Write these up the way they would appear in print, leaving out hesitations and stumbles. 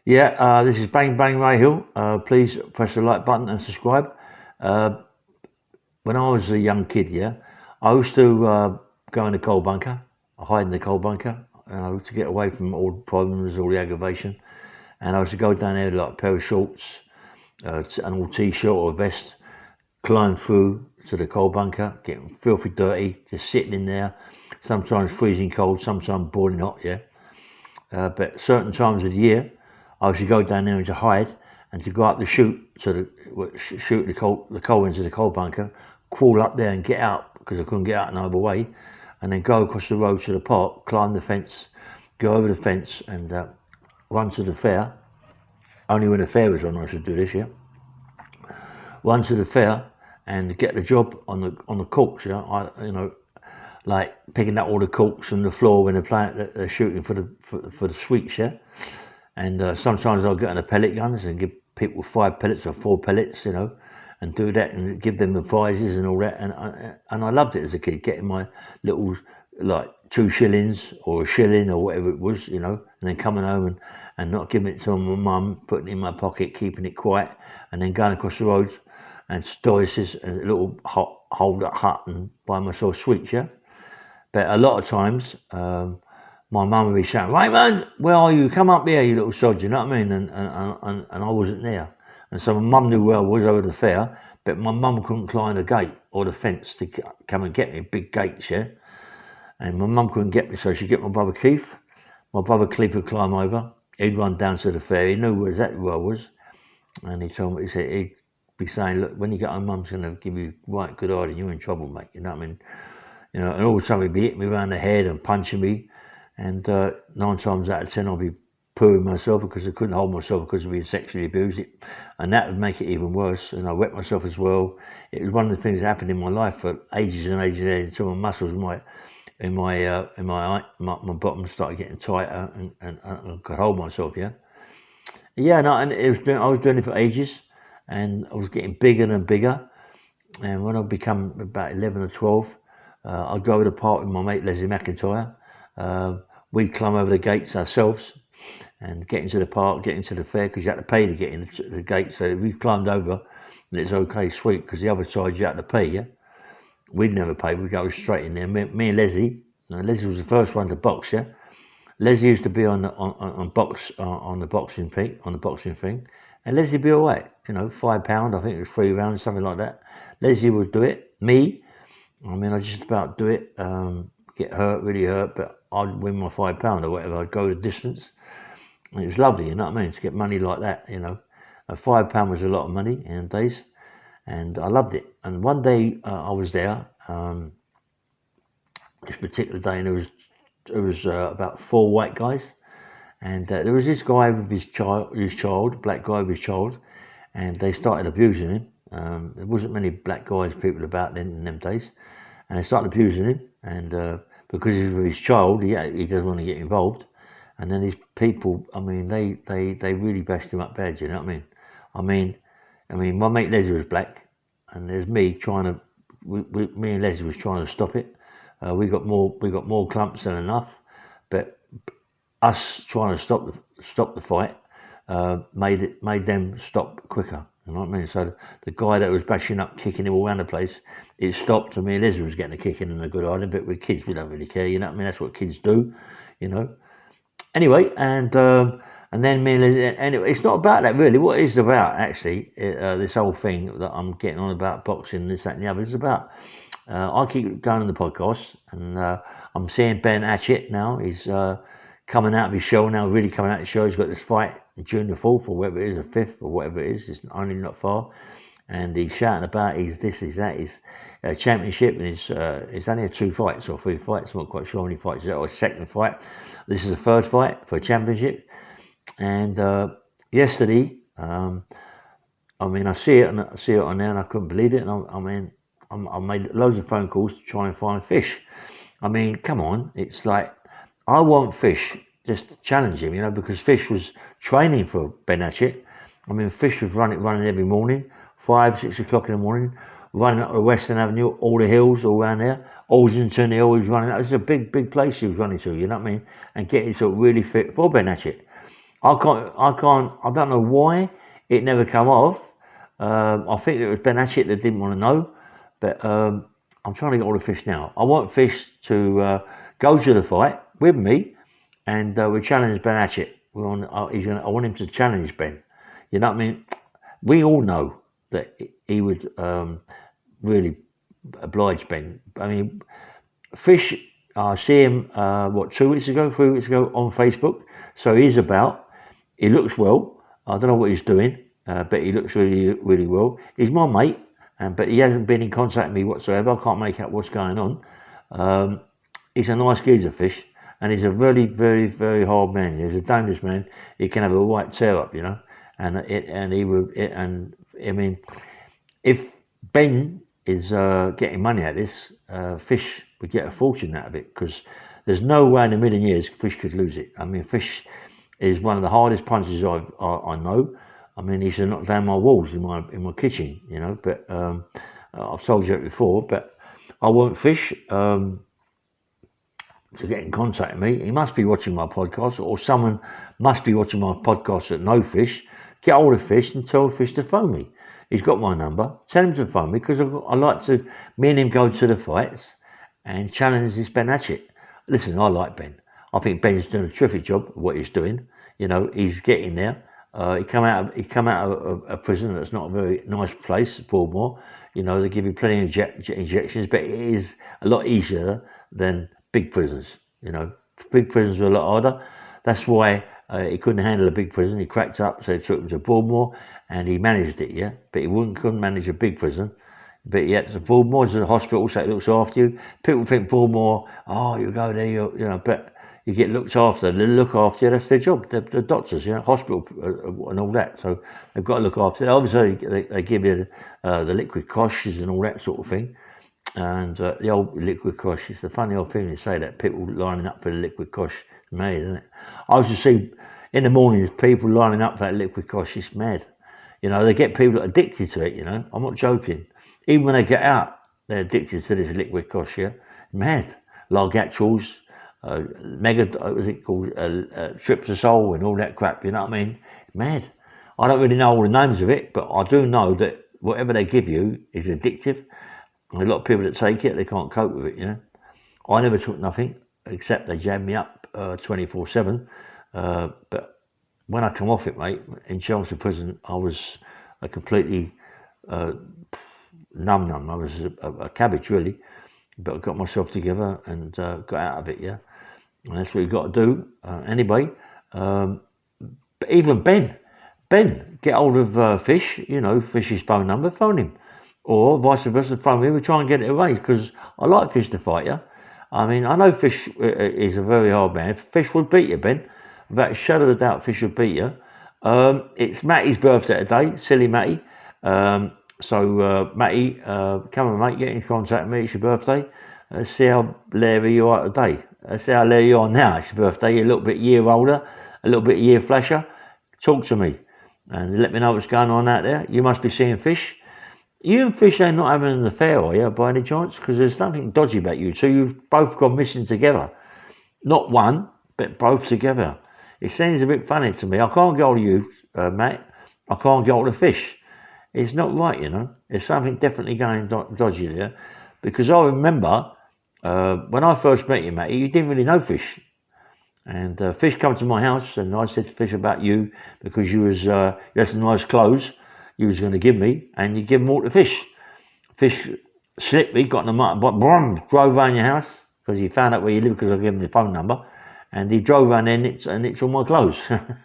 Yeah, this is Bang Bang Ray Hill. Please press the like button and subscribe. Uh, when I was a young kid, yeah, I used to go in the coal bunker, hide in the coal bunker, to get away from all the problems, all the aggravation. And I used to go down there with like a pair of shorts, an old t-shirt or a vest, climb through to the coal bunker, getting filthy dirty, just sitting in there, sometimes freezing cold, sometimes boiling hot, yeah. But certain times of the year, I used to go down there and to hide and to go up the chute shoot the coal into the coal bunker, crawl up there and get out because I couldn't get out another way, and then go across the road to the park, climb the fence, go over the fence and run to the fair. Only when the fair was on I should do this, yeah. Run to the fair and get the job on the corks, yeah. Like picking up all the corks from the floor when they're shooting for the sweets, yeah. And sometimes I'll get on the pellet guns and give people 5 pellets or 4 pellets, and do that and give them the prizes and all that. And I loved it as a kid, getting my little like 2 shillings or a shilling or whatever it was, and then coming home and not giving it to my mum, putting it in my pocket, keeping it quiet, and then going across the road and Doris's a little hold up hut and buy myself sweets, yeah. But a lot of times, my mum would be shouting, "Raymond, where are you? Come up here, you little sod," you know what I mean? And I wasn't there. And so my mum knew where I was over the fair, but my mum couldn't climb the gate or the fence to come and get me, big gates, yeah? And my mum couldn't get me, so she'd get my brother Keith. My brother Keith would climb over. He'd run down to the fair. He knew exactly where I was. And he told me, he'd be saying, "Look, when you get home, Mum's going to give you right good idea. You're in trouble, mate." You know what I mean? And all the time he'd be hitting me around the head and punching me. And 9 times out of 10, I'd be pooing myself because I couldn't hold myself because of being sexually abused. And that would make it even worse. And I wet myself as well. It was one of the things that happened in my life for ages and ages until my muscles, my bottom started getting tighter and I could hold myself, yeah. Yeah, no, and I was doing it for ages, and I was getting bigger and bigger. And when I become about 11 or 12, I'd go over the park with my mate Leslie McIntyre. We'd climb over the gates ourselves and get into the park, get into the fair, because you had to pay to get into the gate. So if we climbed over, and it's okay, sweet, because the other side you had to pay, yeah. We'd never pay, we'd go straight in there. Me and Leslie, Leslie was the first one to box, yeah. Leslie used to be on the boxing thing, and Leslie would be all right, £5, I think it was 3 rounds, something like that. Leslie would do it. Me, I just about do it, get hurt, really hurt, but I'd win my £5 or whatever. I'd go the distance. And it was lovely, you know what I mean, to get money like that, £5 was a lot of money in the days, and I loved it. And one day I was there, this particular day, and there was about 4 white guys, and there was this guy with his child, black guy with his child, and they started abusing him. There wasn't many black people about then in them days, and they started abusing him, and because he's with his child, he doesn't want to get involved. And then these people, they really bashed him up bad, you know what I mean? My mate Leslie was black, and there's me me and Leslie was trying to stop it. We got more clumps than enough, but us trying to stop the fight made them stop quicker. You know what I mean? So the guy that was bashing up, kicking him all around the place, it stopped. Me and Leslie was getting a kicking and a good idea, but with kids, we don't really care. You know what I mean? That's what kids do. Anyway, and then me and Leslie. Anyway, it's not about that really. What it is about actually, this whole thing that I'm getting on about boxing, this, that, and the other, is about. I keep going on the podcast, and I'm seeing Ben Hatchett now. He's coming out of his show now, really coming out of his show. He's got this fight June the 4th or whatever it is, the 5th or whatever it is. It's only not far. And he's shouting about he's this, he's that, his championship, and it's only 2 fights or 3 fights. I'm not quite sure how many fights. Or his second fight. This is the 3rd fight for a championship. And yesterday, I see it on there, and I couldn't believe it. And I made loads of phone calls to try and find Fish. Come on, it's like I want Fish just to challenge him, because Fish was training for Ben Hatchett. Fish was running every morning, 5, 6 o'clock in the morning, running up the Western Avenue, all the hills all around there. Alsington Hill, he was running. It was a big place he was running to, you know what I mean? And getting sort of really fit for Ben Hatchett. I don't know why it never come off. I think it was Ben Hatchett that didn't want to know, but I'm trying to get all the fish now. I want Fish to go to the fight with me, and we challenge Ben Hatchett. I want him to challenge Ben. You know what I mean? We all know that he would really oblige Ben. I mean, Fish, I see him 3 weeks ago on Facebook. So he's about. He looks well. I don't know what he's doing, but he looks really, really well. He's my mate, but he hasn't been in contact with me whatsoever. I can't make out what's going on. He's a nice geezer, Fish, and he's a very, very, very hard man. He's a dangerous man. He can have a right tear up, you know, and I mean, if Ben is getting money out of this, Fish would get a fortune out of it, because there's no way in a million years Fish could lose it. I mean, Fish is one of the hardest punchers I know. I mean, he should knock down my walls in my kitchen, you know. But I've told you it before. But I want Fish to get in contact with me. He must be watching my podcast, or someone must be watching my podcast that know Fish. Get hold of Fish and tell Fish to phone me. He's got my number. Tell him to phone me, because I like to. Me and him go to the fights and challenge this Ben Hatchett. Listen, I like Ben. I think Ben's doing a terrific job of what he's doing. You know, he's getting there. He come out of a prison that's not a very nice place, Broadmoor. You know, they give you plenty of injections, but it is a lot easier than big prisons. You know, big prisons are a lot harder. That's why he couldn't handle a big prison. He cracked up, so they took him to Broadmoor, and he managed it, yeah. But he couldn't manage a big prison. But yet, Broadmoor's a hospital, so it looks after you. People think Broadmoor, you go there, you know, but you get looked after. They look after you. That's their job. The doctors, you know, hospital and all that. So they've got to look after you. Obviously, they give you the liquid crushes and all that sort of thing. And the old liquid crush, it's a funny old thing to say that, people lining up for the liquid crush. It's mad, isn't it? I used to see in the mornings people lining up for that liquid crush. It's mad. You know, they get people addicted to it, you know. I'm not joking. Even when they get out, they're addicted to this liquid crush, yeah. Mad. Largatuals, what was it called? Triptosol and all that crap, you know what I mean? Mad. I don't really know all the names of it, but I do know that whatever they give you is addictive. And a lot of people that take it, they can't cope with it, you know. I never took nothing, except they jammed me up 24/7. But when I come off it, mate, in Chelsea prison, I was a completely numb. I was a cabbage, really. But I got myself together and got out of it, yeah. And that's what you got to do. Anyway, but even Ben, get hold of Fish, you know, Fish's phone number, phone him. Or vice versa, phone me, we try and get it arranged, because I like Fish to fight, yeah. I mean, I know Fish is a very hard man. Fish would beat you, Ben. Without a shadow of a doubt, Fish would beat you. It's Matty's birthday today, silly Matty. So Matty, come on, mate, get in contact with me. It's your birthday. Let's see how leery you are today. Let's see how leery you are now. It's your birthday. You're a little bit year older, a little bit year flasher. Talk to me and let me know what's going on out there. You must be seeing Fish. You and Fish ain't not having an affair, are you, by any chance? Because there's something dodgy about you two. You've both gone missing together. Not one, but both together. It seems a bit funny to me. I can't get hold of you, Matt. I can't get hold of Fish. It's not right, you know. There's something definitely going dodgy there. Because I remember when I first met you, Matty, you didn't really know Fish. And Fish came to my house, and I said to Fish about you, because you had some nice clothes you was going to give me, and you give them all to Fish. Fish slipped me, got in the motorbike, drove around your house, because he found out where you live, because I gave him the phone number. And he drove around there and nicked all my clothes.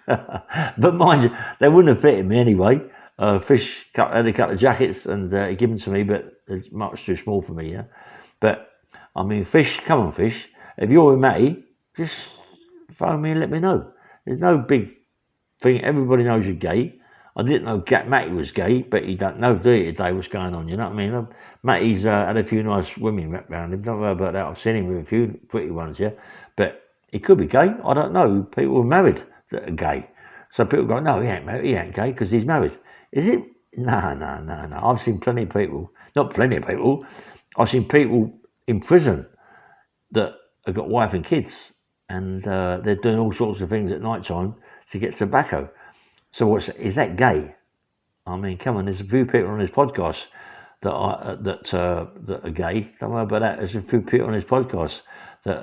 But mind you, they wouldn't have fitted me anyway. Fish had a couple of jackets and he gave them to me, but it's much too small for me, yeah. But, I mean, Fish, come on, Fish. If you're with Matty, just phone me and let me know. There's no big thing. Everybody knows you're gay. I didn't know Matty was gay, but he don't know, do you, today, what's going on, you know what I mean? Matty's had a few nice women wrapped around him. Don't know about that. I've seen him with a few pretty ones, yeah. But he could be gay. I don't know. People are married that are gay. So people go, no, he ain't married. He ain't gay because he's married. Is it? No. I've seen plenty of people. Not plenty of people. I've seen people in prison that have got wife and kids. and they're doing all sorts of things at night time to get tobacco. So is that gay? I mean, come on, there's a few people on this podcast that are gay. Don't worry about that. There's a few people on this podcast that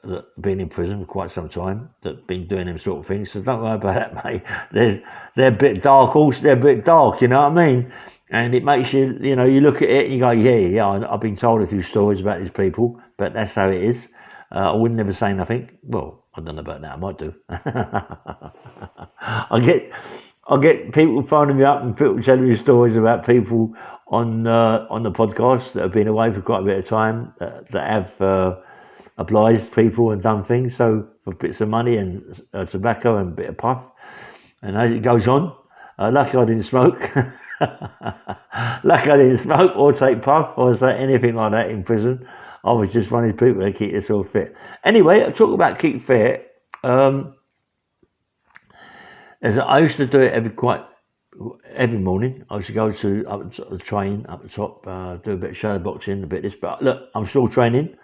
have been in prison for quite some time, that have been doing them sort of things. So don't worry about that, mate. They're a bit dark. Also, they're a bit dark. You know what I mean? And it makes you, you know, you look at it and you go, yeah. I've been told a few stories about these people, but that's how it is. I would never say nothing. Well, I don't know about that. I might do. I get people phoning me up and people telling me stories about people on the podcast that have been away for quite a bit of time, that have obliged people and done things, so for bits of money and tobacco and a bit of puff. And as it goes on, lucky I didn't smoke. Lucky I didn't smoke or take puff or say anything like that in prison. I was just one of these people that keep yourself fit. Anyway, I talk about keep fit. As I used to do it every morning. I used to go to the train up the top, do a bit of shadow boxing, a bit of this. But look, I'm still training.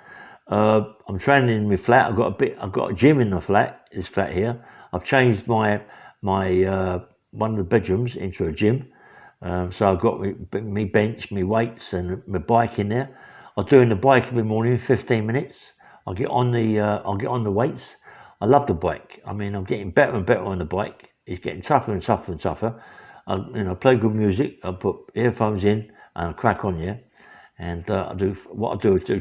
I'm training in my flat. I've got a gym in the flat. This flat here. I've changed my one of the bedrooms into a gym. So I've got me bench, my weights, and my bike in there. I'm doing the bike every morning, 15 minutes. I'll get on the weights. I love the bike. I mean, I'm getting better and better on the bike. It's getting tougher and tougher and tougher. I play good music. I put earphones in and I crack on, yeah. And I do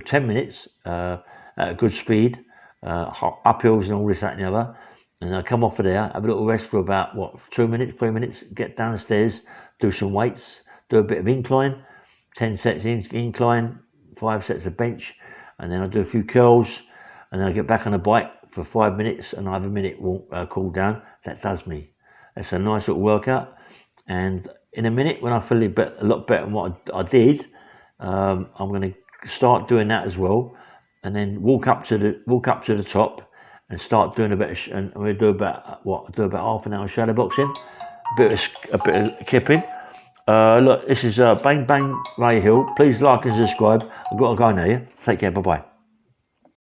10 minutes at a good speed, uphills and all this, that, and the other. And I come off of there, have a little rest for about 2 minutes, 3 minutes. Get downstairs, do some weights, do a bit of incline, 10 sets incline, 5 sets of bench, and then I do a few curls, and then I get back on the bike for 5 minutes, and I have a minute cool down. That does me. It's a nice little workout, and in a minute, when I feel a lot better than what I did, I'm going to start doing that as well, and then walk up to the top and start doing a bit of, and we do about half an hour shadow boxing, a bit of kipping. Look, this is Bang Bang Ray Hill. Please like and subscribe. I've got to go now. Yeah? Take care. Bye bye.